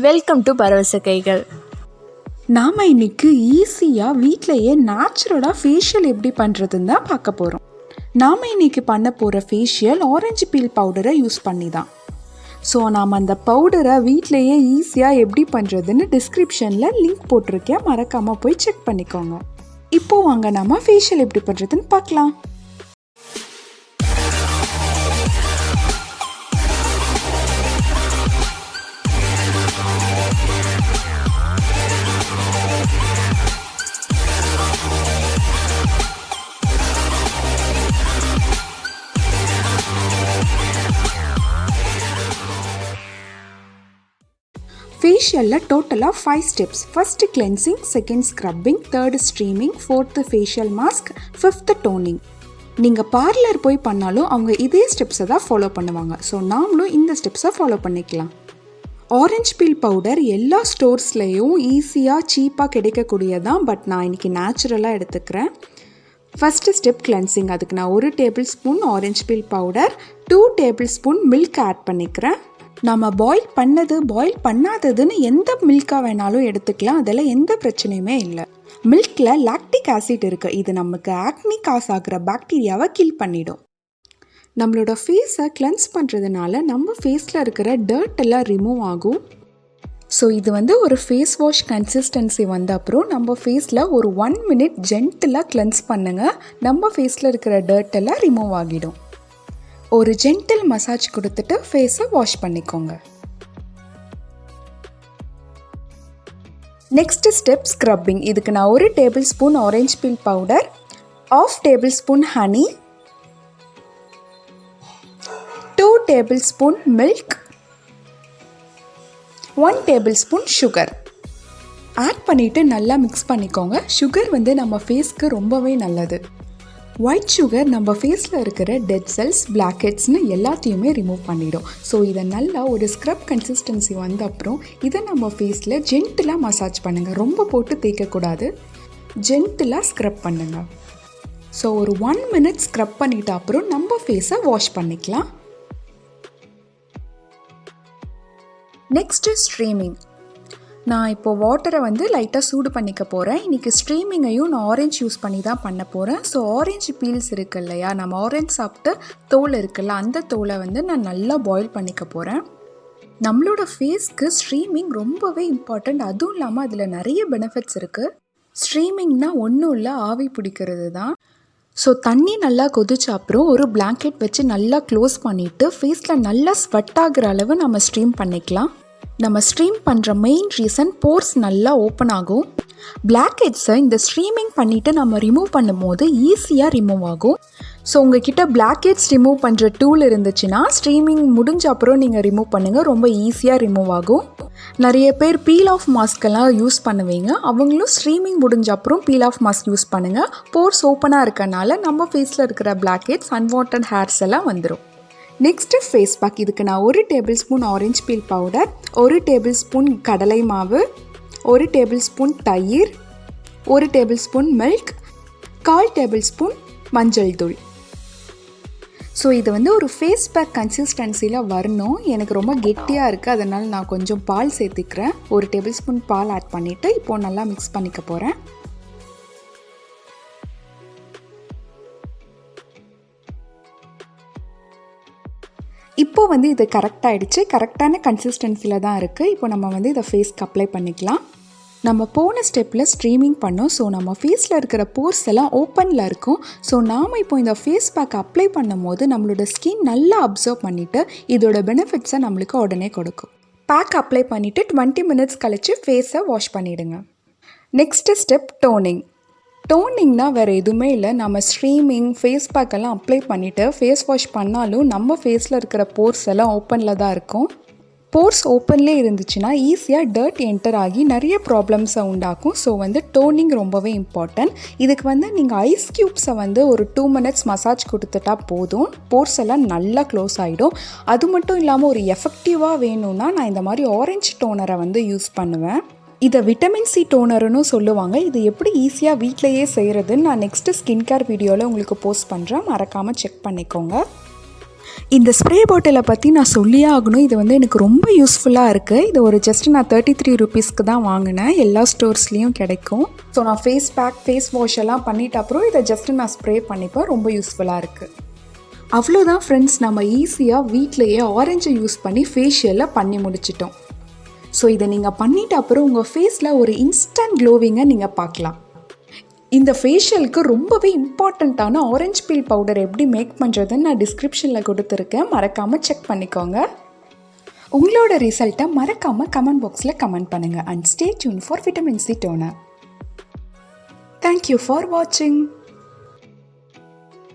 Welcome to பரவச கைகள். நாம் இன்றைக்கி ஈஸியாக வீட்டிலையே நேச்சுரலாக ஃபேஷியல் எப்படி பண்ணுறதுன்னு தான் பார்க்க போகிறோம். நாம் இன்றைக்கி பண்ண போகிற ஃபேஷியல் ஆரஞ்சு பீல் பவுடரை யூஸ் பண்ணி தான். ஸோ நாம் அந்த பவுடரை வீட்டிலையே ஈஸியாக எப்படி பண்ணுறதுன்னு டிஸ்கிரிப்ஷனில் லிங்க் போட்டிருக்கேன், மறக்காமல் போய் செக் பண்ணிக்கோங்க. இப்போது வாங்க நம்ம ஃபேஷியல் எப்படி பண்ணுறதுன்னு பார்க்கலாம். ஃபேஷியலில் டோட்டலாக 5 steps. First cleansing, second scrubbing, third streaming, fourth facial mask, fifth toning. நீங்கள் பார்லர் போய் பண்ணாலும் அவங்க இதே ஸ்டெப்ஸை தான் ஃபாலோ பண்ணுவாங்க. ஸோ நாமளும் இந்த ஸ்டெப்ஸை ஃபாலோ பண்ணிக்கலாம். ஆரஞ்சு பீல் பவுடர் எல்லா ஸ்டோர்ஸ்லேயும் ஈஸியாக சீப்பாக கிடைக்கக்கூடியதான், பட் நான் இன்றைக்கி நேச்சுரலாக எடுத்துக்கிறேன். First step cleansing. அதுக்கு நான் 1 tablespoon orange peel powder, 2 tablespoon milk add பண்ணிக்கிறேன். நம்ம பாயில் பண்ணாததுன்னு எந்த மில்காக வேணாலும் எடுத்துக்கலாம், அதில் எந்த பிரச்சனையுமே இல்லை. மில்கில் லாக்டிக் ஆசிட் இருக்குது, இது நமக்கு ஆக்னி காஸ் ஆகிற பாக்டீரியாவை கில் பண்ணிடும். நம்மளோட ஃபேஸை கிளென்ஸ் பண்ணுறதுனால நம்ம ஃபேஸில் இருக்கிற டர்ட் எல்லாம் ரிமூவ் ஆகும். ஸோ இது ஒரு ஃபேஸ் வாஷ் கன்சிஸ்டன்சி வந்த அப்புறம் நம்ம ஃபேஸில் ஒரு 1 மினிட் ஜென்டிலாக கிளென்ஸ் பண்ணுங்கள். நம்ம ஃபேஸில் இருக்கிற டர்ட் எல்லாம் ரிமூவ் ஆகிடும். ஒரு ஜென்டில் மசாஜ் கொடுத்துட்டு ஃபேஸை வாஷ் பண்ணிக்கோங்க. Next step scrubbing. இதுக்கு நான் 1 tablespoon orange peel powder, 1/2 tablespoon honey, 2 tablespoon milk, 1 tablespoon sugar add பண்ணிவிட்டு நல்லா மிக்ஸ் பண்ணிக்கோங்க. சுகர் நம்ம ஃபேஸ்க்கு ரொம்பவே நல்லது. ஒயிட் சுகர் நம்ம ஃபேஸில் இருக்கிற டெட் செல்ஸ், பிளாக் ஹெட்ஸ்னு எல்லாத்தையுமே ரிமூவ் பண்ணிடும். ஸோ இதை நல்லா ஒரு ஸ்க்ரப் கன்சிஸ்டன்சி வந்த அப்புறம் இதை நம்ம ஃபேஸில் ஜென்டிலாக மசாஜ் பண்ணுங்கள். ரொம்ப போட்டு தேய்க்கக்கூடாது, ஜென்டிலாக ஸ்க்ரப் பண்ணுங்கள். ஸோ ஒரு 1 மினிட் ஸ்க்ரப் பண்ணிட்ட அப்புறம் நம்ம ஃபேஸை வாஷ் பண்ணிக்கலாம். Next streaming. நான் இப்போது வாட்டரை லைட்டாக சூடு பண்ணிக்க போகிறேன். இன்றைக்கி ஸ்ட்ரீமிங்கையும் நான் ஆரஞ்சு யூஸ் பண்ணி தான் பண்ண போகிறேன். ஸோ ஆரஞ்சு பீல்ஸ் இருக்குது இல்லையா, நம்ம ஆரஞ்சு சாப்பிட்டு தோல் இருக்குல்ல, அந்த தோலை நான் நல்லா பாயில் பண்ணிக்க போகிறேன். நம்மளோட ஃபேஸ்க்கு ஸ்ட்ரீமிங் ரொம்பவே இம்பார்ட்டண்ட். அதுவும் இல்லாமல் அதில் நிறைய பெனிஃபிட்ஸ் இருக்குது. ஸ்ட்ரீமிங்னா ஒன்றும் இல்லை, ஆவி பிடிக்கிறது தான். ஸோ தண்ணி நல்லா கொதிச்ச அப்புறம் ஒரு பிளாங்கெட் வச்சு நல்லா க்ளோஸ் பண்ணிவிட்டு ஃபேஸில் நல்லா ஸ்வெட் ஆகிற அளவு நம்ம ஸ்ட்ரீம் பண்ணிக்கலாம். நம்ம ஸ்ட்ரீம் பண்ணுற மெயின் ரீசன் போர்ஸ் நல்லா ஓப்பன் ஆகும். பிளாக் ஹெட்ஸை இந்த ஸ்ட்ரீமிங் பண்ணிவிட்டு நம்ம ரிமூவ் பண்ணும்போது ஈஸியாக ரிமூவ் ஆகும். ஸோ உங்ககிட்ட பிளாக் ஹெட்ஸ் ரிமூவ் பண்ணுற டூல் இருந்துச்சுன்னா ஸ்ட்ரீமிங் முடிஞ்ச அப்புறம் நீங்கள் ரிமூவ் பண்ணுங்கள், ரொம்ப ஈஸியாக ரிமூவ் ஆகும். நிறைய பேர் பீல் ஆஃப் மாஸ்க்கெல்லாம் யூஸ் பண்ணுவீங்க, அவங்களும் ஸ்ட்ரீமிங் முடிஞ்ச அப்புறம் பீல் ஆஃப் மாஸ்க் யூஸ் பண்ணுங்கள். போர்ஸ் ஓப்பனாக இருக்கனால நம்ம ஃபேஸில் இருக்கிற பிளாக் ஹெட்ஸ், அன்வான்ட் ஹேர்ஸ் எல்லாம் வந்துடும். Next face pack. இதுக்கு நான் 1 tablespoon orange peel powder, 1 tablespoon கடலை மாவு, 1 டேபிள் ஸ்பூன் தயிர், 1 tablespoon milk, 1/4 tablespoon மஞ்சள் தூள். ஸோ இது ஒரு ஃபேஸ் பேக் கன்சிஸ்டன்சியில் வரணும். எனக்கு ரொம்ப கெட்டியாக இருக்குது, அதனால் நான் கொஞ்சம் பால் சேர்த்துக்கிறேன். 1 டேபிள் ஸ்பூன் பால் ஆட் பண்ணிவிட்டு இப்போது நல்லா மிக்ஸ் பண்ணிக்க போகிறேன். இப்போது இது கரெக்டாகிடுச்சு, கரெக்டான கன்சிஸ்டன்சியில் தான் இருக்குது. இப்போ நம்ம இதை ஃபேஸ்க்கு அப்ளை பண்ணிக்கலாம். நம்ம போன ஸ்டெப்பில் ஸ்ட்ரீமிங் பண்ணோம். ஸோ நம்ம ஃபேஸில் இருக்கிற போர்ஸ் எல்லாம் ஓப்பனில் இருக்கும். ஸோ நாம் இப்போ இந்த ஃபேஸ் பேக் அப்ளை பண்ணும் போது நம்மளோட ஸ்கின் நல்லா அப்சர்வ் பண்ணிவிட்டு இதோட பெனிஃபிட்ஸை நம்மளுக்கு உடனே கொடுக்கும். பேக் அப்ளை பண்ணிவிட்டு 20 மினிட்ஸ் கழித்து ஃபேஸை வாஷ் பண்ணிவிடுங்க. Next step toning. டோனிங்னால் வேறு எதுவுமே இல்லை, நம்ம ஸ்ட்ரீமிங், ஃபேஸ் பேக்கெல்லாம் அப்ளை பண்ணிவிட்டு ஃபேஸ் வாஷ் பண்ணாலும் நம்ம ஃபேஸில் இருக்கிற போர்ஸ் எல்லாம் ஓப்பனில் தான் இருக்கும். போர்ஸ் ஓப்பன்லேயே இருந்துச்சுன்னா ஈஸியாக டர்ட் என்டர் ஆகி நிறைய ப்ராப்ளம்ஸை உண்டாக்கும். ஸோ டோனிங் ரொம்பவே இம்பார்ட்டன்ட். இதுக்கு நீங்கள் ஐஸ் க்யூப்ஸை ஒரு 2 மினிட்ஸ் மசாஜ் கொடுத்துட்டா போதும், போர்ஸ் எல்லாம் நல்லா க்ளோஸ் ஆகிடும். அது மட்டும் இல்லாமல் ஒரு எஃபெக்டிவாக வேணும்னா நான் இந்த மாதிரி ஆரஞ்சு டோனரை யூஸ் பண்ணுவேன். இதை விட்டமின் சி டோனர்னு சொல்லுவாங்க. இது எப்படி ஈஸியாக வீட்டிலையே செய்கிறதுன்னு நான் நெக்ஸ்ட்டு ஸ்கின் கேர் வீடியோவில் உங்களுக்கு போஸ்ட் பண்ணுறேன், மறக்காமல் செக் பண்ணிக்கோங்க. இந்த ஸ்ப்ரே பாட்டிலை பற்றி நான் சொல்லியே ஆகணும். இது வந்து எனக்கு ரொம்ப யூஸ்ஃபுல்லாக இருக்குது. இது ஒரு ஜஸ்ட் நான் 33 ருபீஸ்க்கு தான் வாங்கினேன். எல்லா ஸ்டோர்ஸ்லேயும் கிடைக்கும். ஸோ நான் ஃபேஸ் பேக், ஃபேஸ் வாஷ் எல்லாம் பண்ணிட்ட அப்புறம் இதை ஜஸ்ட்டு நான் ஸ்ப்ரே பண்ணிப்பேன். ரொம்ப யூஸ்ஃபுல்லாக இருக்குது. அவ்வளோதான் ஃப்ரெண்ட்ஸ், நம்ம ஈஸியாக வீட்டிலையே ஆரஞ்சை யூஸ் பண்ணி ஃபேஷியலில் பண்ணி முடிச்சிட்டோம். ஸோ இதை நீங்கள் பண்ணிட்ட அப்புறம் உங்கள் ஃபேஸில் ஒரு இன்ஸ்டன்ட் க்ளோவிங்கை நீங்கள் பார்க்கலாம். இந்த ஃபேஷியலுக்கு ரொம்பவே இம்பார்ட்டண்ட்டான ஆரஞ்சு பீல் பவுடர் எப்படி மேக் பண்ணுறதுன்னு நான் டிஸ்கிரிப்ஷனில் கொடுத்துருக்கேன். மறக்காமல் செக் பண்ணிக்கோங்க. உங்களோட ரிசல்ட்டை மறக்காமல் கமெண்ட் பாக்ஸில் கமெண்ட் பண்ணுங்கள். And stay tune for vitamin C toner. Thank you for வாட்சிங்.